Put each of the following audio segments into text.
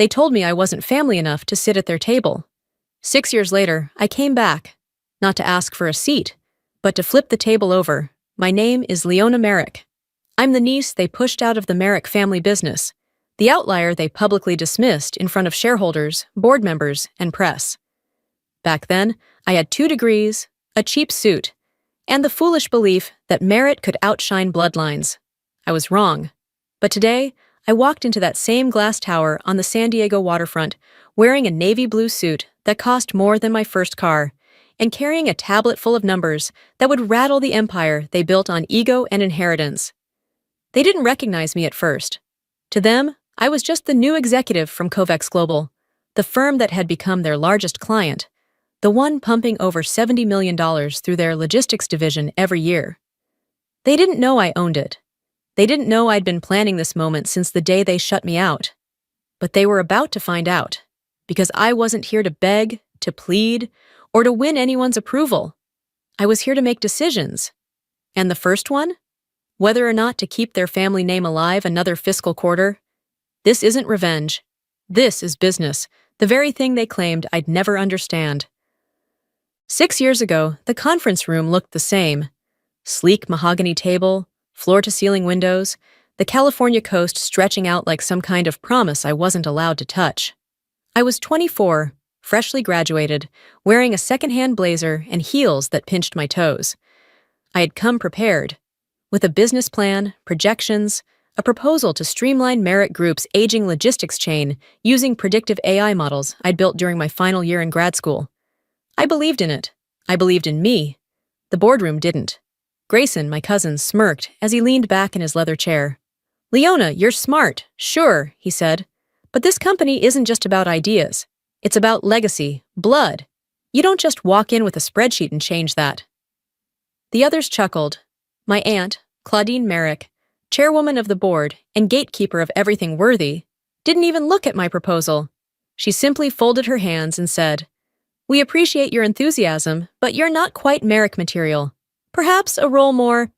They told me I wasn't family enough to sit at their table. 6 years later, I came back, not to ask for a seat, but to flip the table over. My name is Leona Merrick. I'm the niece they pushed out of the Merrick family business, the outlier they publicly dismissed in front of shareholders, board members, and press. Back then, I had 2 degrees, a cheap suit, and the foolish belief that merit could outshine bloodlines. I was wrong. But today, I walked into that same glass tower on the San Diego waterfront wearing a navy blue suit that cost more than my first car, and carrying a tablet full of numbers that would rattle the empire they built on ego and inheritance. They didn't recognize me at first. To them, I was just the new executive from Kovex Global, the firm that had become their largest client, the one pumping over $70 million through their logistics division every year. They didn't know I owned it. They didn't know I'd been planning this moment since the day they shut me out. But they were about to find out, because I wasn't here to beg, to plead, or to win anyone's approval. I was here to make decisions. And the first one? Whether or not to keep their family name alive another fiscal quarter. This isn't revenge. This is business, the very thing they claimed I'd never understand. 6 years ago, the conference room looked the same. Sleek mahogany table, floor-to-ceiling windows, the California coast stretching out like some kind of promise I wasn't allowed to touch. I was 24, freshly graduated, wearing a second-hand blazer and heels that pinched my toes. I had come prepared, with a business plan, projections, a proposal to streamline Merrick Group's aging logistics chain using predictive AI models I'd built during my final year in grad school. I believed in it. I believed in me. The boardroom didn't. Grayson, my cousin, smirked as he leaned back in his leather chair. "Leona, you're smart, sure," he said. "But this company isn't just about ideas. It's about legacy, blood. You don't just walk in with a spreadsheet and change that." The others chuckled. My aunt, Claudine Merrick, chairwoman of the board and gatekeeper of everything worthy, didn't even look at my proposal. She simply folded her hands and said, "We appreciate your enthusiasm, but you're not quite Merrick material. Perhaps a role more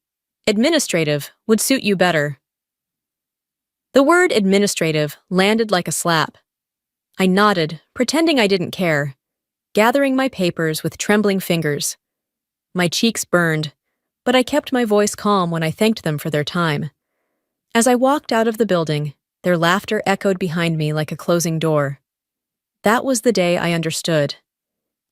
administrative would suit you better." The word administrative landed like a slap. I nodded, pretending I didn't care, gathering my papers with trembling fingers. My cheeks burned, but I kept my voice calm when I thanked them for their time. As I walked out of the building, their laughter echoed behind me like a closing door. That was the day I understood.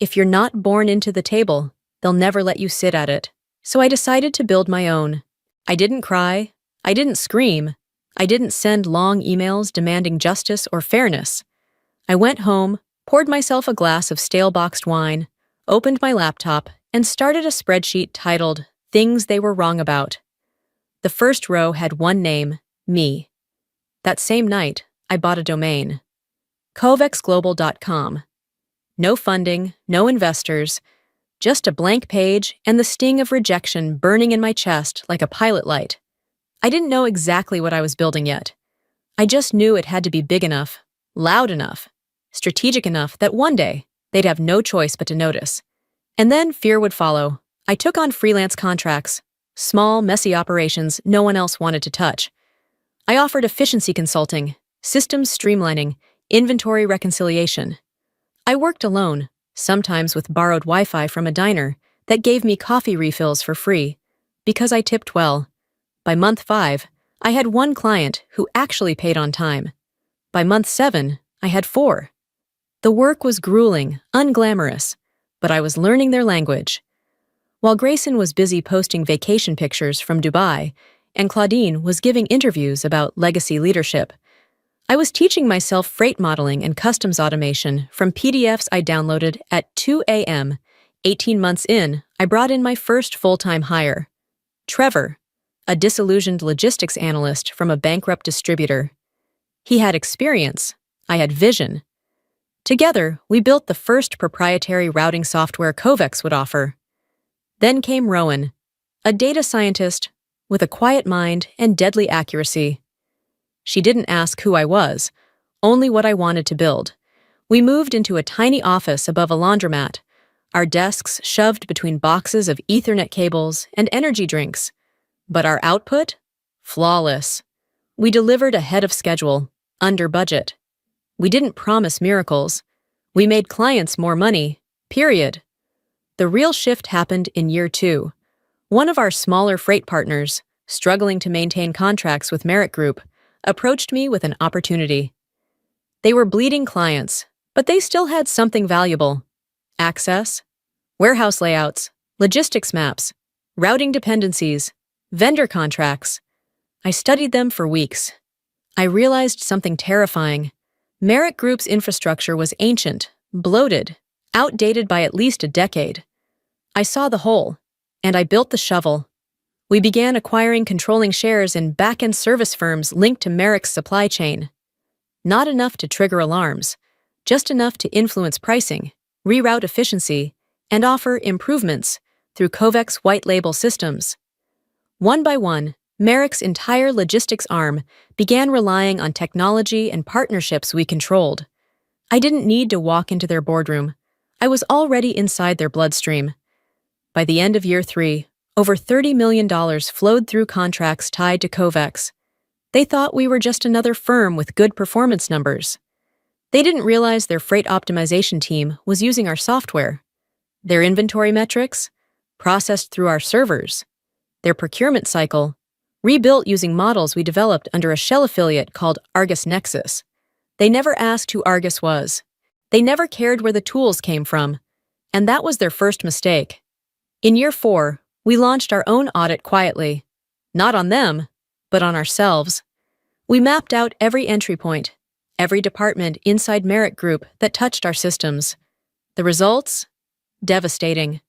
If you're not born into the table, they'll never let you sit at it. So I decided to build my own. I didn't cry. I didn't scream. I didn't send long emails demanding justice or fairness. I went home, poured myself a glass of stale boxed wine, opened my laptop, and started a spreadsheet titled Things They Were Wrong About. The first row had one name, me. That same night, I bought a domain. kovexglobal.com. No funding, no investors, just a blank page and the sting of rejection burning in my chest like a pilot light. I didn't know exactly what I was building yet. I just knew it had to be big enough, loud enough, strategic enough that one day they'd have no choice but to notice. And then fear would follow. I took on freelance contracts, small, messy operations no one else wanted to touch. I offered efficiency consulting, systems streamlining, inventory reconciliation. I worked alone, sometimes with borrowed Wi-Fi from a diner that gave me coffee refills for free, because I tipped well. By month 5, I had 1 client who actually paid on time. By month 7, I had 4. The work was grueling, unglamorous, but I was learning their language. While Grayson was busy posting vacation pictures from Dubai, and Claudine was giving interviews about legacy leadership, I was teaching myself freight modeling and customs automation from PDFs I downloaded at 2 a.m. 18 months in, I brought in my first full-time hire, Trevor, a disillusioned logistics analyst from a bankrupt distributor. He had experience. I had vision. Together, we built the first proprietary routing software Kovex would offer. Then came Rowan, a data scientist with a quiet mind and deadly accuracy. She didn't ask who I was, only what I wanted to build. We moved into a tiny office above a laundromat, our desks shoved between boxes of Ethernet cables and energy drinks. But our output? Flawless. We delivered ahead of schedule, under budget. We didn't promise miracles. We made clients more money, period. The real shift happened in year 2. One of our smaller freight partners, struggling to maintain contracts with Merrick Group, approached me with an opportunity. They were bleeding clients, but they still had something valuable: access, warehouse layouts, logistics maps, routing dependencies, vendor contracts. I studied them for weeks. I realized something terrifying. Merrick Group's infrastructure was ancient, bloated, outdated by at least a decade. I saw the hole, and I built the shovel. We began acquiring controlling shares in back-end service firms linked to Merrick's supply chain. Not enough to trigger alarms, just enough to influence pricing, reroute efficiency, and offer improvements through Kovacs white label systems. One by one, Merrick's entire logistics arm began relying on technology and partnerships we controlled. I didn't need to walk into their boardroom. I was already inside their bloodstream. By the end of year 3, over $30 million flowed through contracts tied to Kovacs. They thought we were just another firm with good performance numbers. They didn't realize their freight optimization team was using our software. Their inventory metrics, processed through our servers. Their procurement cycle, rebuilt using models we developed under a shell affiliate called Argus Nexus. They never asked who Argus was. They never cared where the tools came from. And that was their first mistake. In year 4, we launched our own audit quietly. Not on them, but on ourselves. We mapped out every entry point, every department inside Merrick Group that touched our systems. The results? Devastating.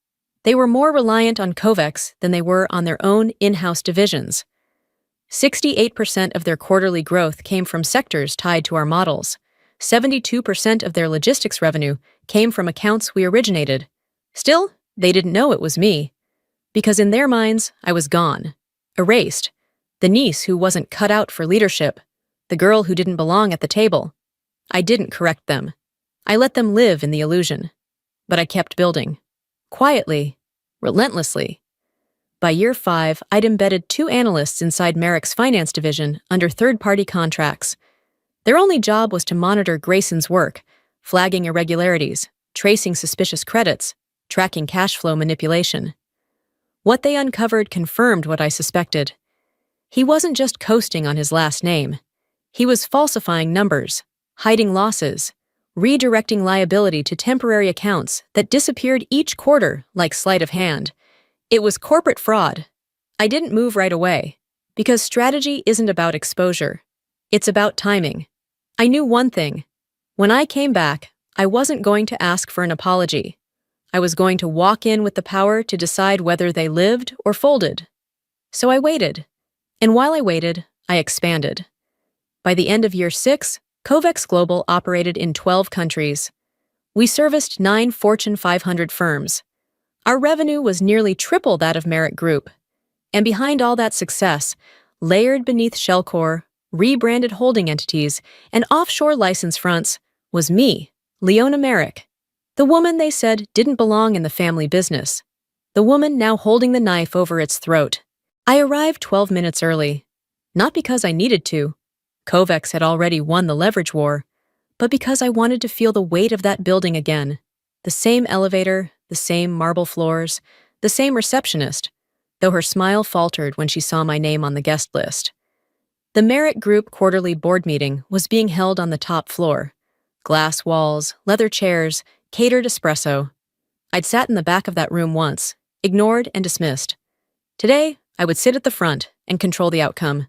They were more reliant on Kovacs than they were on their own in-house divisions. 68% of their quarterly growth came from sectors tied to our models. 72% of their logistics revenue came from accounts we originated. Still, they didn't know it was me. Because in their minds, I was gone. Erased. The niece who wasn't cut out for leadership. The girl who didn't belong at the table. I didn't correct them. I let them live in the illusion. But I kept building. Quietly. Relentlessly. By year 5, I'd embedded 2 analysts inside Merrick's finance division under third-party contracts. Their only job was to monitor Grayson's work, flagging irregularities, tracing suspicious credits, tracking cash flow manipulation. What they uncovered confirmed what I suspected. He wasn't just coasting on his last name. He was falsifying numbers, hiding losses, redirecting liability to temporary accounts that disappeared each quarter like sleight of hand. It was corporate fraud. I didn't move right away, because strategy isn't about exposure. It's about timing. I knew one thing. When I came back, I wasn't going to ask for an apology. I was going to walk in with the power to decide whether they lived or folded. So I waited. And while I waited, I expanded. By the end of year 6, Kovacs Global operated in 12 countries. We serviced 9 Fortune 500 firms. Our revenue was nearly triple that of Merrick Group. And behind all that success, layered beneath shellcore, rebranded holding entities, and offshore license fronts, was me, Leona Merrick. The woman they said didn't belong in the family business. The woman now holding the knife over its throat. I arrived 12 minutes early. Not because I needed to. Kovacs had already won the leverage war. But because I wanted to feel the weight of that building again. The same elevator, the same marble floors, the same receptionist, though her smile faltered when she saw my name on the guest list. The Merrick Group quarterly board meeting was being held on the top floor. Glass walls, leather chairs, catered espresso. I'd sat in the back of that room once, ignored and dismissed. Today, I would sit at the front and control the outcome.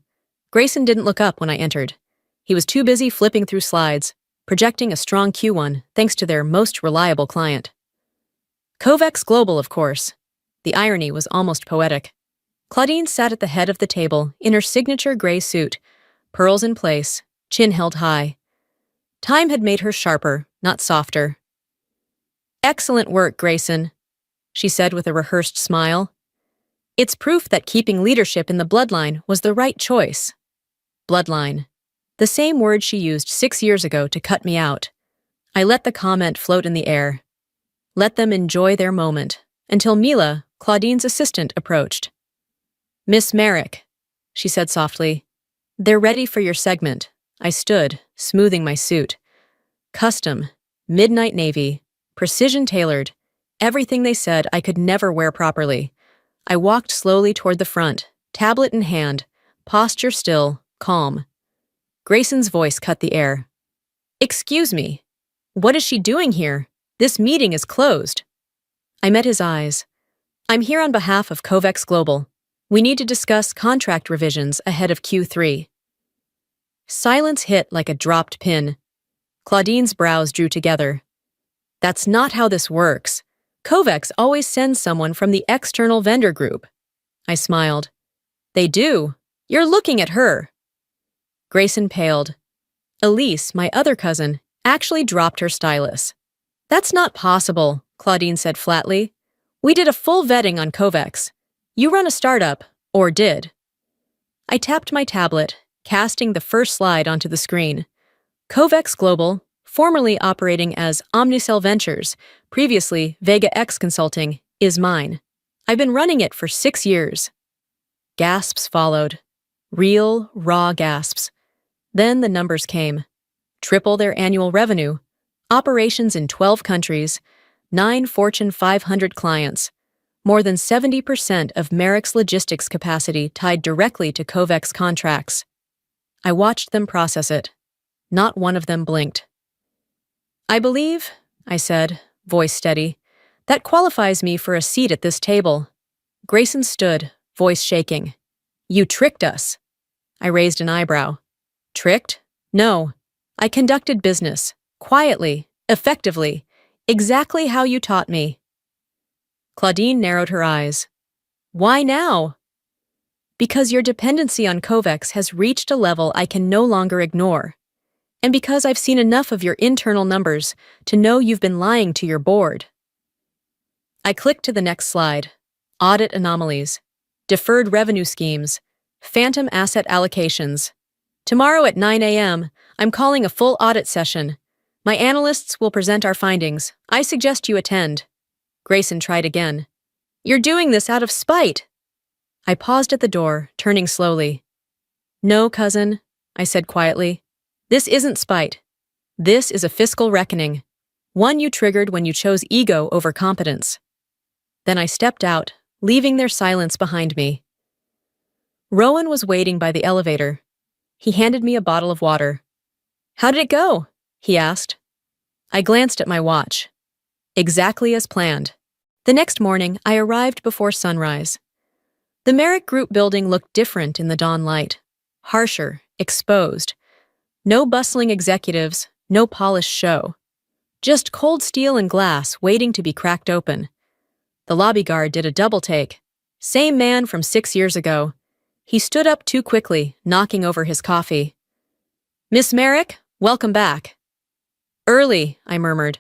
Grayson didn't look up when I entered. He was too busy flipping through slides, projecting a strong Q1 thanks to their most reliable client. Kovacs Global, of course. The irony was almost poetic. Claudine sat at the head of the table in her signature gray suit, pearls in place, chin held high. Time had made her sharper, not softer. "Excellent work, Grayson," she said with a rehearsed smile. "It's proof that keeping leadership in the bloodline was the right choice." Bloodline. The same word she used 6 years ago to cut me out. I let the comment float in the air. Let them enjoy their moment, until Mila, Claudine's assistant, approached. "Miss Merrick," she said softly. "They're ready for your segment." I stood, smoothing my suit. Custom, midnight navy, precision tailored, everything they said I could never wear properly. I walked slowly toward the front, tablet in hand, posture still, calm. Grayson's voice cut the air. "Excuse me. What is she doing here? This meeting is closed." I met his eyes. "I'm here on behalf of Kovex Global. We need to discuss contract revisions ahead of Q3. Silence hit like a dropped pin. Claudine's brows drew together. "That's not how this works. Kovex always sends someone from the external vendor group." I smiled. "They do. You're looking at her." Grayson paled. Elise, my other cousin, actually dropped her stylus. "That's not possible," Claudine said flatly. "We did a full vetting on Kovex. You run a startup, or did." I tapped my tablet, casting the first slide onto the screen. Kovex Global, formerly operating as Omnicell Ventures, previously Vega X Consulting, is mine. I've been running it for 6 years. Gasps followed. Real, raw gasps. Then the numbers came. Triple their annual revenue, operations in 12 countries, 9 Fortune 500 clients, more than 70% of Merrick's logistics capacity tied directly to Kovex contracts. I watched them process it. Not one of them blinked. "I believe," I said, voice steady, "that qualifies me for a seat at this table." Grayson stood, voice shaking. "You tricked us." I raised an eyebrow. "Tricked? No. I conducted business, quietly, effectively, exactly how you taught me." Claudine narrowed her eyes. "Why now?" "Because your dependency on Kovex has reached a level I can no longer ignore. And because I've seen enough of your internal numbers to know you've been lying to your board." I clicked to the next slide. Audit anomalies, deferred revenue schemes, phantom asset allocations. "Tomorrow at 9 a.m., I'm calling a full audit session. My analysts will present our findings. I suggest you attend." Grayson tried again. "You're doing this out of spite." I paused at the door, turning slowly. "No, cousin," I said quietly. "This isn't spite. This is a fiscal reckoning. One you triggered when you chose ego over competence." Then I stepped out, leaving their silence behind me. Rowan was waiting by the elevator. He handed me a bottle of water. "How did it go?" he asked. I glanced at my watch. Exactly as planned. The next morning, I arrived before sunrise. The Merrick Group building looked different in the dawn light. Harsher, exposed. No bustling executives, no polished show. Just cold steel and glass waiting to be cracked open. The lobby guard did a double take. Same man from 6 years ago. He stood up too quickly, knocking over his coffee. "Miss Merrick, welcome back." "Early," I murmured.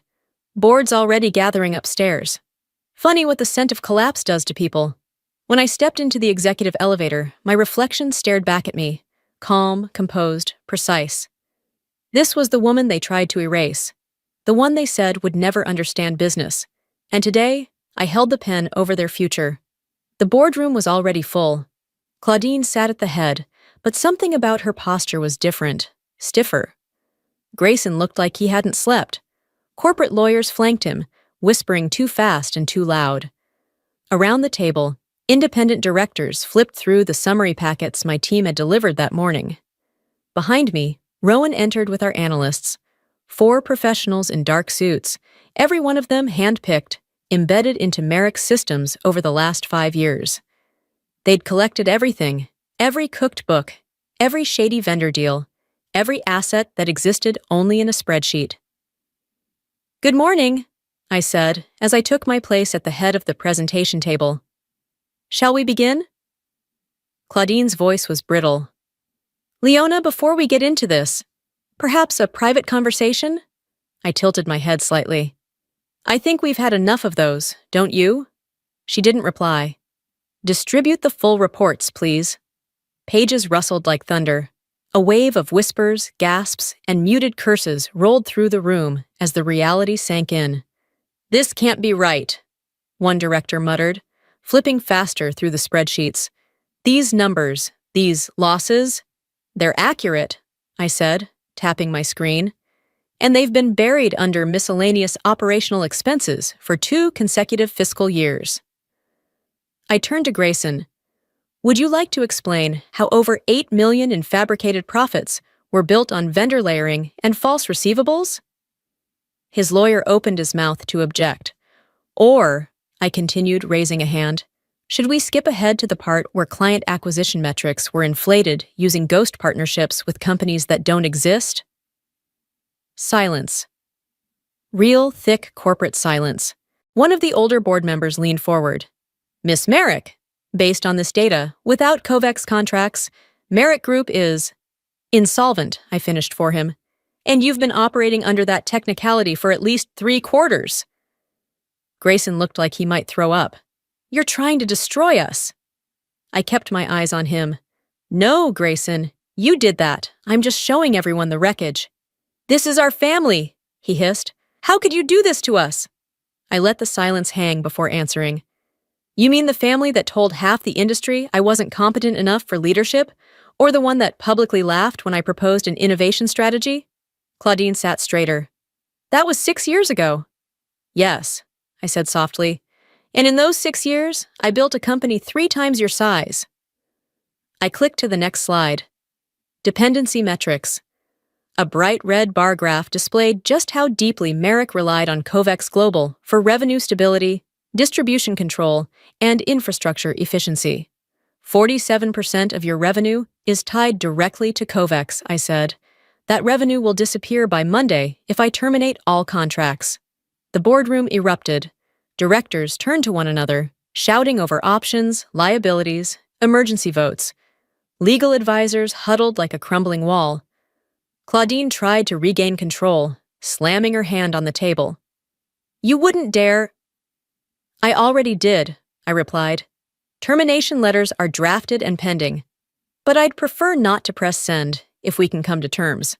"Board's already gathering upstairs." Funny what the scent of collapse does to people. When I stepped into the executive elevator, my reflection stared back at me. Calm, composed, precise. This was the woman they tried to erase. The one they said would never understand business. And today, I held the pen over their future. The boardroom was already full. Claudine sat at the head, but something about her posture was different, stiffer. Grayson looked like he hadn't slept. Corporate lawyers flanked him, whispering too fast and too loud. Around the table, independent directors flipped through the summary packets my team had delivered that morning. Behind me, Rowan entered with our analysts. 4 professionals in dark suits, every one of them hand-picked, embedded into Merrick's systems over the last 5 years. They'd collected everything, every cooked book, every shady vendor deal, every asset that existed only in a spreadsheet. "Good morning," I said as I took my place at the head of the presentation table. "Shall we begin?" Claudine's voice was brittle. "Leona, before we get into this, perhaps a private conversation?" I tilted my head slightly. "I think we've had enough of those, don't you?" She didn't reply. "Distribute the full reports, please." Pages rustled like thunder. A wave of whispers, gasps, and muted curses rolled through the room as the reality sank in. "This can't be right," one director muttered, flipping faster through the spreadsheets. "These numbers, these losses, they're accurate," I said, tapping my screen. and they've been buried under miscellaneous operational expenses for 2 consecutive fiscal years. I turned to Grayson. Would you like to explain how over $8 million in fabricated profits were built on vendor layering and false receivables? His lawyer opened his mouth to object. Or, I continued, raising a hand, should we skip ahead to the part where client acquisition metrics were inflated using ghost partnerships with companies that don't exist? Silence. Real, thick corporate silence. One of the older board members leaned forward. Miss Merrick, based on this data, without COVEX contracts, Merrick Group is insolvent, I finished for him. And you've been operating under that technicality for at least 3 quarters. Grayson looked like he might throw up. You're trying to destroy us. I kept my eyes on him. No, Grayson, you did that. I'm just showing everyone the wreckage. This is our family, he hissed. How could you do this to us? I let the silence hang before answering. You mean the family that told half the industry I wasn't competent enough for leadership, or the one that publicly laughed when I proposed an innovation strategy? Claudine sat straighter. That was 6 years ago. Yes, I said softly. And in those 6 years, I built a company 3 times your size. I clicked to the next slide. Dependency metrics. A bright red bar graph displayed just how deeply Merrick relied on COVEX Global for revenue stability, distribution control, and infrastructure efficiency. 47% of your revenue is tied directly to COVEX, I said. That revenue will disappear by Monday if I terminate all contracts. The boardroom erupted. Directors turned to one another, shouting over options, liabilities, emergency votes. Legal advisors huddled like a crumbling wall. Claudine tried to regain control, slamming her hand on the table. You wouldn't dare. I already did, I replied. Termination letters are drafted and pending. But I'd prefer not to press send if we can come to terms.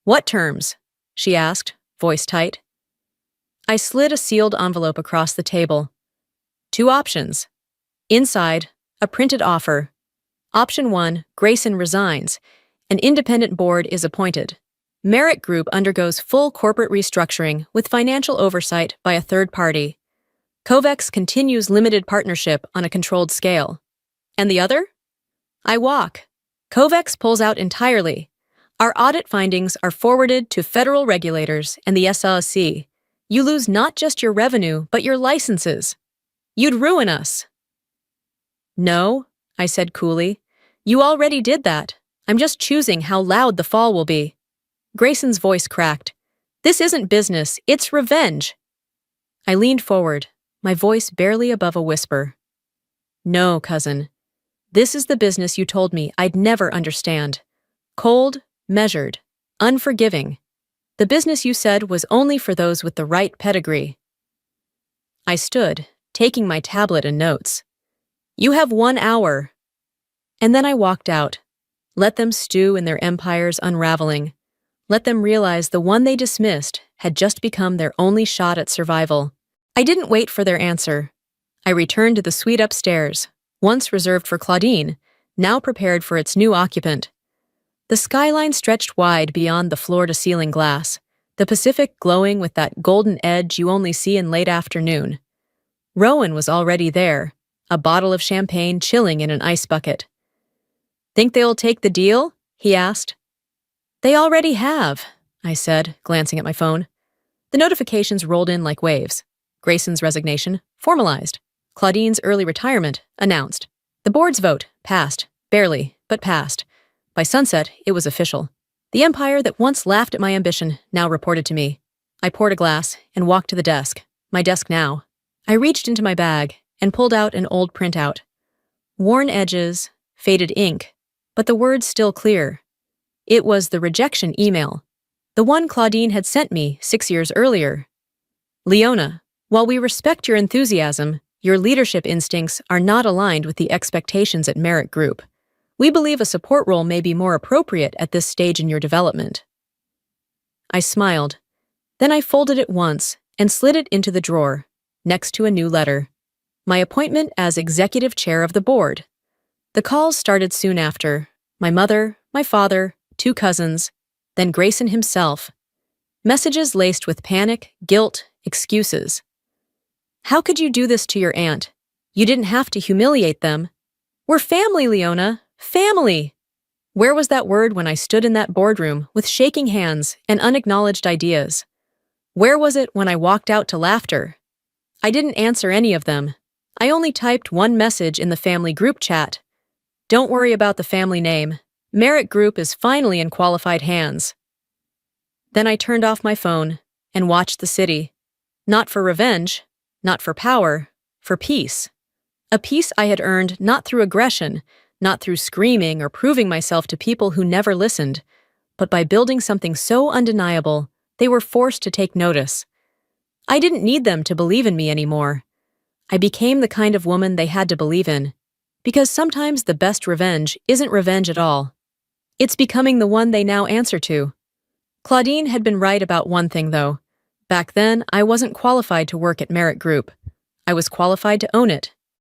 What terms? She asked, voice tight. I slid a sealed envelope across the table. 2 options. Inside, a printed offer. Option 1, Grayson resigns. An independent board is appointed. Merrick Group undergoes full corporate restructuring with financial oversight by a third party. COVEX continues limited partnership on a controlled scale. And the other? I walk. COVEX pulls out entirely. Our audit findings are forwarded to federal regulators and the SEC. You lose not just your revenue, but your licenses. You'd ruin us. No, I said coolly. You already did that. I'm just choosing how loud the fall will be. Grayson's voice cracked. This isn't business, it's revenge. I leaned forward, my voice barely above a whisper. No, cousin. This is the business you told me I'd never understand. Cold, measured, unforgiving. The business you said was only for those with the right pedigree. I stood, taking my tablet and notes. You have 1 hour. And then I walked out. Let them stew in their empire's unraveling. Let them realize the one they dismissed had just become their only shot at survival. I didn't wait for their answer. I returned to the suite upstairs, once reserved for Claudine, now prepared for its new occupant. The skyline stretched wide beyond the floor-to-ceiling glass, the Pacific glowing with that golden edge you only see in late afternoon. Rowan was already there, a bottle of champagne chilling in an ice bucket. Think they'll take the deal? He asked. They already have, I said, glancing at my phone. The notifications rolled in like waves. Grayson's resignation, formalized. Claudine's early retirement, announced. The board's vote, passed. Barely, but passed. By sunset, it was official. The empire that once laughed at my ambition now reported to me. I poured a glass and walked to the desk, my desk now. I reached into my bag and pulled out an old printout. Worn edges, faded ink, but the words still clear. It was the rejection email, the one Claudine had sent me 6 years earlier. Leona, while we respect your enthusiasm, your leadership instincts are not aligned with the expectations at Merrick Group. We believe a support role may be more appropriate at this stage in your development. I smiled. Then I folded it once and slid it into the drawer, next to a new letter. My appointment as executive chair of the board. The calls started soon after. My mother, my father, 2 cousins, then Grayson himself. Messages laced with panic, guilt, excuses. How could you do this to your aunt? You didn't have to humiliate them. We're family, Leona. Family! Where was that word when I stood in that boardroom with shaking hands and unacknowledged ideas? Where was it when I walked out to laughter? I didn't answer any of them. I only typed one message in the family group chat. Don't worry about the family name. Merrick Group is finally in qualified hands. Then I turned off my phone and watched the city. Not for revenge, not for power, for peace. A peace I had earned not through aggression, not through screaming or proving myself to people who never listened, but by building something so undeniable they were forced to take notice. I didn't need them to believe in me anymore. I became the kind of woman they had to believe in. Because sometimes the best revenge isn't revenge at all. It's becoming the one they now answer to. Claudine had been right about one thing, though. Back then, I wasn't qualified to work at Merrick Group. I was qualified to own it,